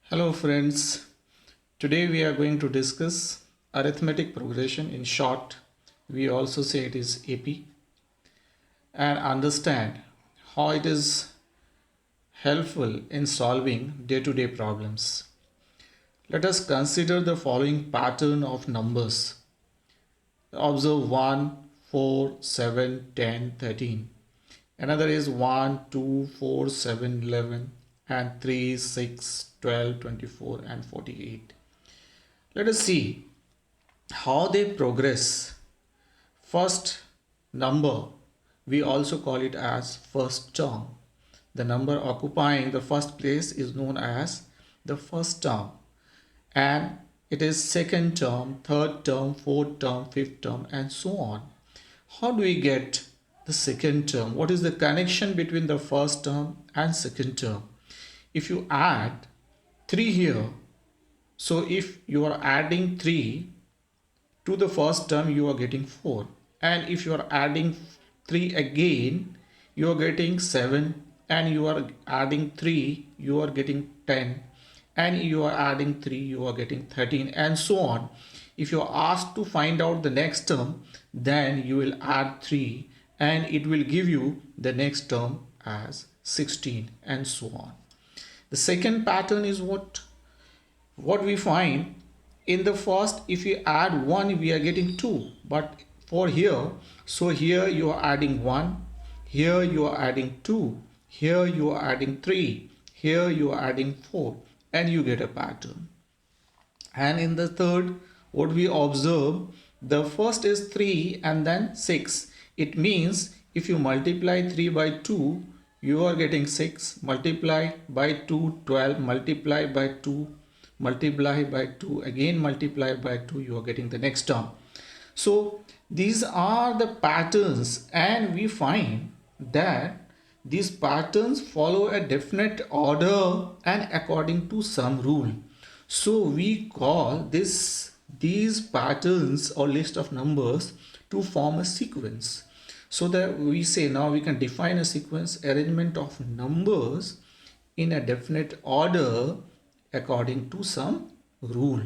Hello friends, today we are going to discuss arithmetic progression. In short, we also say it is AP, and understand how it is helpful in solving day-to-day problems. Let us consider the following pattern of numbers. Observe 1, 4, 7, 10, 13. Another is 1, 2, 4, 7, 11, and 3, 6, 12, 24, and 48. Let us see how they progress. First number, we also call it as first term. The number occupying the first place is known as the first term, and it is second term, third term, fourth term, fifth term, and so on. How do we get the second term? What is the connection between the first term and second term? If you add 3 here, so if you are adding 3 to the first term, you are getting 4, and if you are adding 3 again, you are getting 7, and you are adding 3, you are getting 10, and you are adding 3, you are getting 13, and so on. If you are asked to find out the next term, then you will add 3 and it will give you the next term as 16, and so on. The second pattern is what we find. In the first, if we add 1, we are getting 2, but for here, so here you are adding 1, here you are adding 2, here you are adding 3, here you are adding 4, and you get a pattern. And in the third, what we observe, the first is 3 and then 6. It means if you multiply 3 by 2, you are getting 6, multiply by 2, 12, multiply by 2, multiply by 2, again multiply by 2, you are getting the next term. So these are the patterns, and we find that these patterns follow a definite order and according to some rule. So we call these patterns or list of numbers to form a sequence. So that we say, now we can define a sequence: arrangement of numbers in a definite order according to some rule.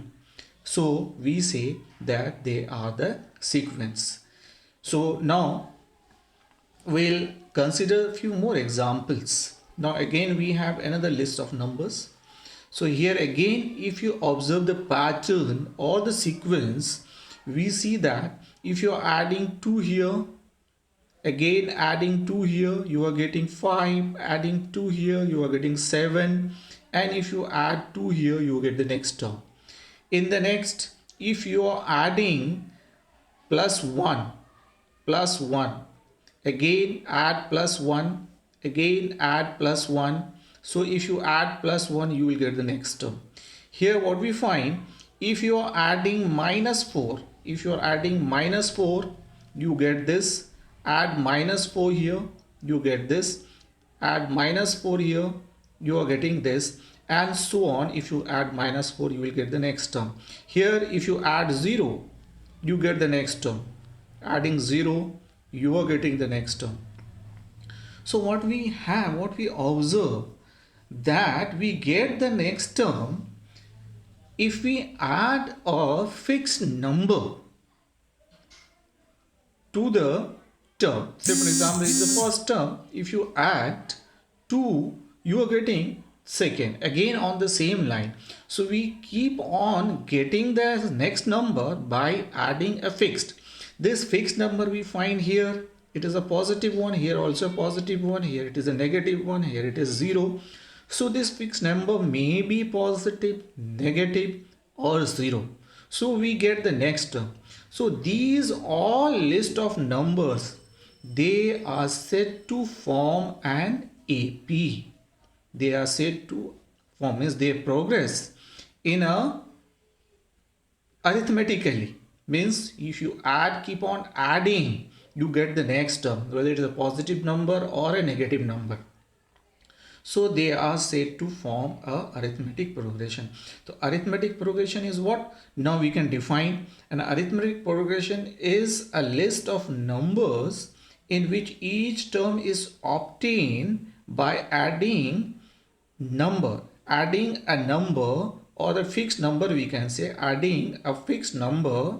So we say that they are the sequence. So now we'll consider a few more examples. Now again we have another list of numbers. So here again, if you observe the pattern or the sequence, we see that if you are adding 2 here, again adding 2 here, you are getting 5, adding 2 here, you are getting 7, and if you add 2 here, you get the next term. In the next, if you are adding plus 1, again add plus 1, again add plus 1. So if you add plus 1, you will get the next term. Here what we find, if you are adding minus 4, you get this. Add minus 4 here, you get this. Add minus 4 here, you are getting this, and so on. If you add minus 4, you will get the next term. Here if you add 0, you get the next term. Adding 0, you are getting the next term. So what we observe, that we get the next term if we add a fixed number to the term. Say for example, is the first term. If you add 2, you are getting second, again on the same line. So we keep on getting the next number by adding a fixed. This fixed number we find here, it is a positive one, here also a positive one, here it is a negative one, here it is 0. So this fixed number may be positive, negative, or 0. So we get the next term. So these all list of numbers, they are said to form an AP. They are said to form, means they progress in a arithmetically. Means if you add, keep on adding, you get the next term, whether it is a positive number or a negative number. So they are said to form a arithmetic progression. So arithmetic progression is what? Now we can define an arithmetic progression is a list of numbers in which each term is obtained by adding number adding a number or a fixed number, we can say adding a fixed number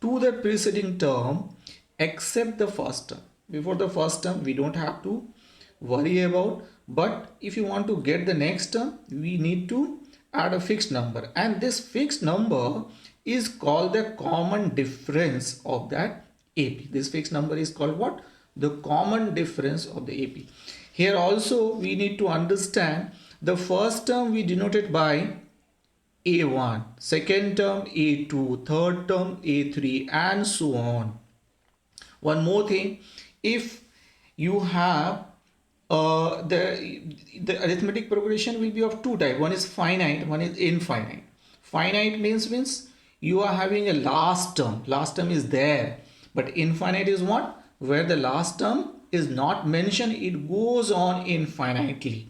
to the preceding term except the first term. Before the first term we don't have to worry about, but if you want to get the next term we need to add a fixed number, and this fixed number is called the common difference of that AP. This fixed number is called what? The common difference of the AP. Here also we need to understand the first term we denoted by A1, second term A2, third term A3, and so on. One more thing, if you have the arithmetic progression will be of two types. One is finite, one is infinite. Finite means you are having a last term. Last term is there, but infinite is what? Where the last term is not mentioned, it goes on infinitely.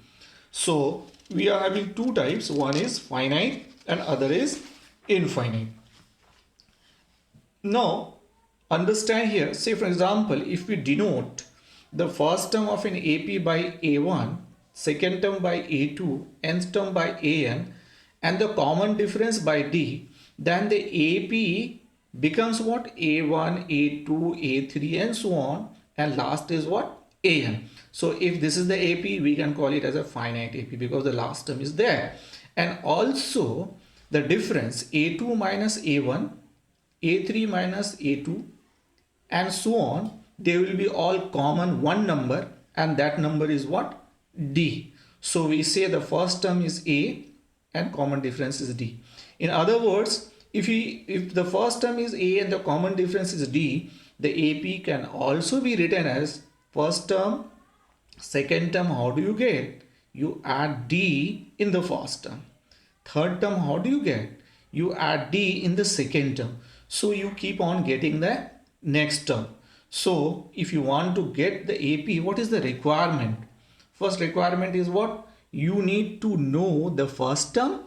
So we are having two types. One is finite and other is infinite. Now understand here, say for example, if we denote the first term of an AP by A1, second term by A2, nth term by AN, and the common difference by D, then the AP becomes what? A1, A2, A3, and so on, and last is what? AN. So if this is the AP, we can call it as a finite AP because the last term is there. And also the difference A2 minus A1, A3 minus A2, and so on, they will be all common one number, and that number is what? D. So we say the first term is A and common difference is D. In other words, if the first term is A and the common difference is D, the AP can also be written as first term, second term. How do you get? You add D in the first term. Third term, how do you get? You add D in the second term. So you keep on getting the next term. So if you want to get the AP, what is the requirement? First requirement is what? You need to know the first term.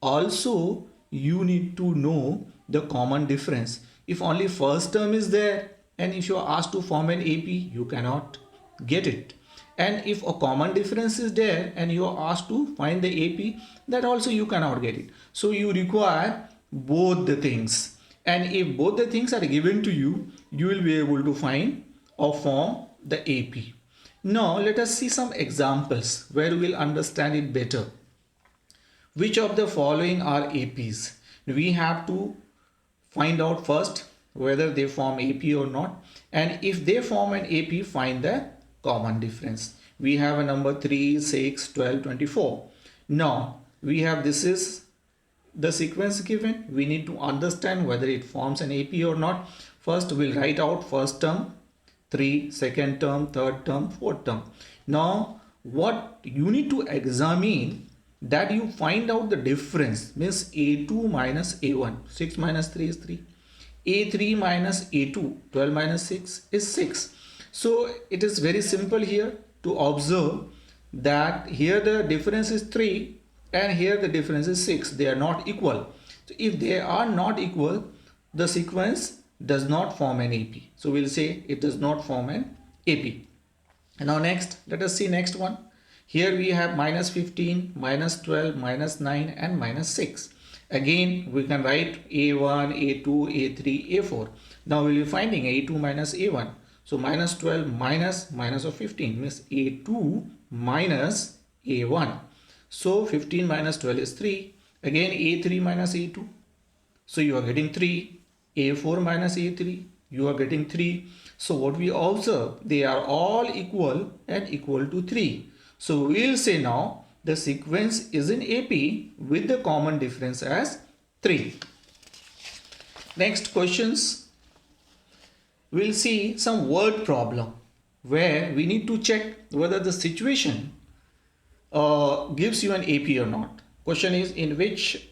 Also, you need to know the common difference. If only first term is there and if you are asked to form an AP, you cannot get it. And if a common difference is there and you are asked to find the AP, that also you cannot get it. So you require both the things. And if both the things are given to you, you will be able to find or form the AP. Now let us see some examples where we will understand it better. Which of the following are APs? We have to find out first whether they form AP or not. And if they form an AP, find the common difference. We have a number 3, 6, 12, 24. Now we have, this is the sequence given. We need to understand whether it forms an AP or not. First we'll write out first term 3, second term, third term, fourth term. Now what you need to examine, that you find out the difference, means A2 minus A1, 6 minus 3 is 3, A3 minus A2, 12 minus 6 is 6. So it is very simple here to observe that here the difference is 3 and here the difference is 6. They are not equal. So if they are not equal, the sequence does not form an AP. So we'll say it does not form an AP. And now next, let us see next one. Here we have minus 15, minus 12, minus 9 and minus 6. Again we can write A1, A2, A3, A4. Now we will be finding A2 minus A1. So minus 12 minus of 15 means A2 minus A1. So 15 minus 12 is 3. Again A3 minus A2. So you are getting 3. A4 minus A3. You are getting 3. So what we observe, they are all equal and equal to 3. So we will say now the sequence is in AP with the common difference as 3. Next questions. We'll see some word problem where we need to check whether the situation gives you an AP or not. Question is, in which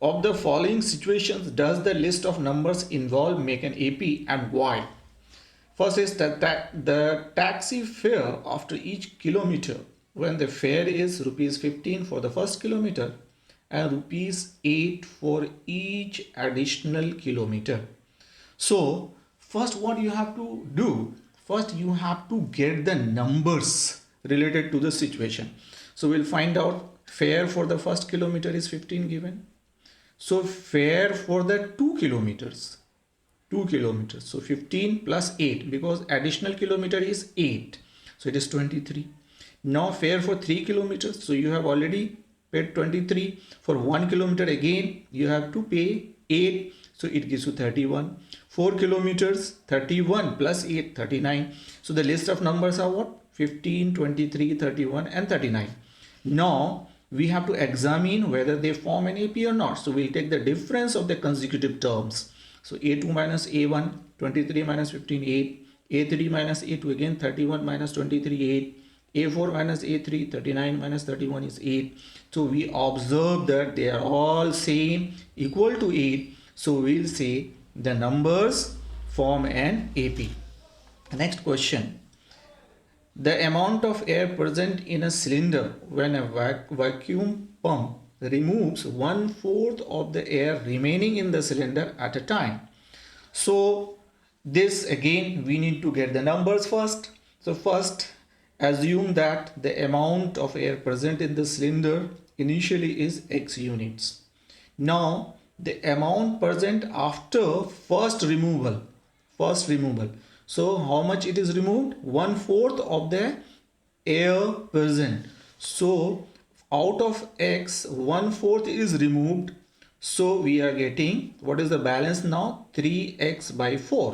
of the following situations does the list of numbers involved make an AP and why? First is that the taxi fare after each kilometer, when the fare is rupees 15 for the first kilometer and rupees 8 for each additional kilometer. So first what you have to do, first you have to get the numbers related to the situation. So we'll find out fare for the first kilometer is 15 given. So fare for the 2 kilometers. 2 kilometers. So 15 plus 8 because additional kilometer is 8. So it is 23. Now fare for 3 kilometers. So you have already paid 23. For 1 kilometer again you have to pay 8. So it gives you 31. 4 kilometers 31 plus 8 39. So the list of numbers are what? 15, 23, 31 and 39. Now we have to examine whether they form an AP or not. So we'll take the difference of the consecutive terms. So A2 minus A1, 23 minus 15, 8. A3 minus A2 again 31 minus 23, 8. A4 minus A3, 39 minus 31 is 8. So we observe that they are all same, equal to 8. So we'll say the numbers form an AP. Next question. The amount of air present in a cylinder when a vacuum pump removes 1/4 of the air remaining in the cylinder at a time. So this again we need to get the numbers first. So first assume that the amount of air present in the cylinder initially is x units. Now the amount present after first removal. So how much it is removed? 1/4 of the air present. So out of x 1/4 is removed. So we are getting, what is the balance now? 3x by 4.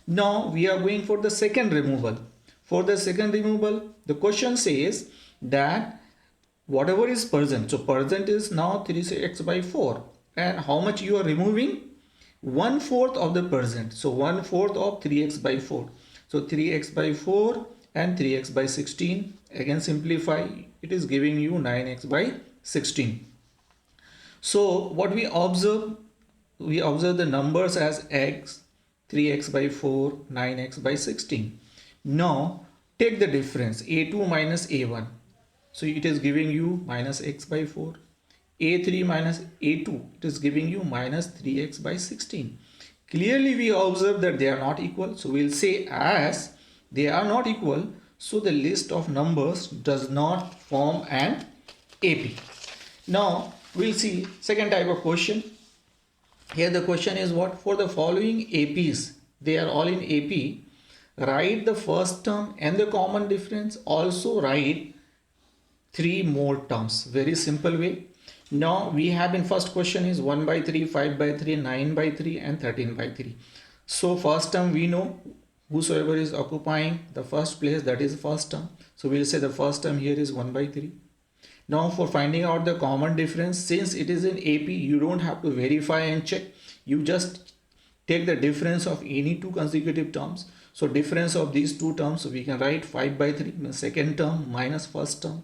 Now we are going for the second removal. For the second removal, the question says that whatever is present. So present is now 3x by 4. And how much you are removing? 1/4 of the present. So 1/4 of 3x by 4. So 3x by 4 and 3x by 16. Again simplify. It is giving you 9x by 16. So what we observe? We observe the numbers as x, 3x by 4, 9x by 16. Now take the difference. A2 minus A1. So it is giving you minus x by 4. A3 minus A2, it is giving you minus 3x by 16. Clearly we observe that they are not equal. So we'll say as they are not equal, so the list of numbers does not form an AP. Now we'll see second type of question. Here the question is what? For the following APs, they are all in AP. Write the first term and the common difference. Also write 3 more terms. Very simple way. Now we have in first question is 1 by 3, 5 by 3, 9 by 3 and 13 by 3. So first term we know whosoever is occupying the first place, that is first term. So we'll say the first term here is 1 by 3. Now for finding out the common difference, since it is in AP, you don't have to verify and check. You just take the difference of any two consecutive terms. So difference of these two terms, so we can write 5 by 3, the second term minus first term.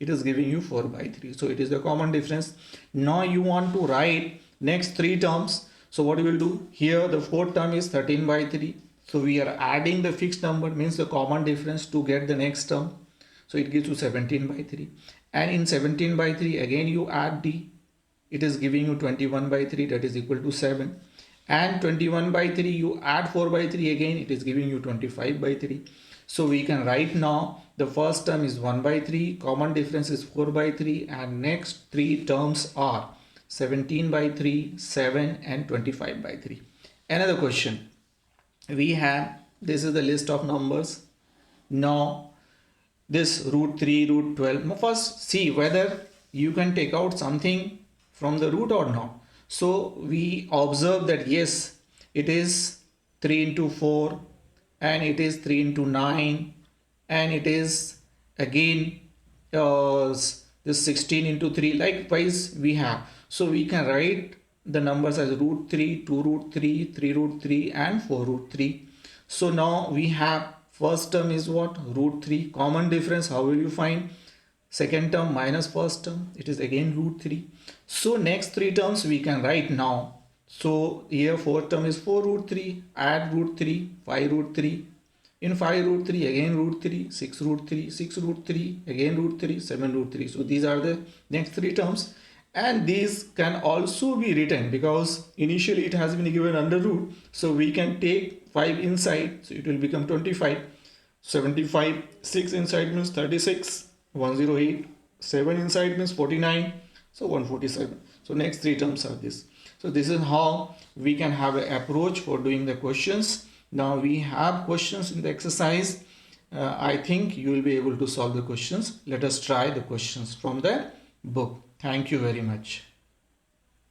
It is giving you 4 by 3. So it is the common difference. Now you want to write next 3 terms. So what you will do? Here the fourth term is 13 by 3. So we are adding the fixed number, means the common difference, to get the next term. So it gives you 17 by 3. And in 17 by 3 again you add d. It is giving you 21 by 3, that is equal to 7. And 21 by 3 you add 4 by 3 again, it is giving you 25 by 3. So we can write now the first term is 1 by 3, common difference is 4 by 3, and next 3 terms are 17 by 3, 7 and 25 by 3. Another question. We have, this is the list of numbers. Now this root 3, root 12. Now first see whether you can take out something from the root or not. So we observe that yes, it is 3 into 4 and it is 3 into 9 and it is again this 16 into 3. Likewise we have. So we can write the numbers as root 3, 2 root 3, 3 root 3 and 4 root 3. So now we have first term is what? Root 3. Common difference, how will you find? Second term minus first term, it is again root 3. So next 3 terms we can write now. So here fourth term is 4 root 3, add root 3, 5 root 3. In 5 root 3 again root 3, 6 root 3, 6 root 3, again root 3, 7 root 3. So these are the next 3 terms. And these can also be written because initially it has been given under root. So we can take 5 inside, so it will become 25. 75, 6 inside means 36, 108, 7 inside means 49. So 147. So next three terms are this. So this is how we can have an approach for doing the questions. Now we have questions in the exercise. I think you will be able to solve the questions. Let us try the questions from the book. Thank you very much.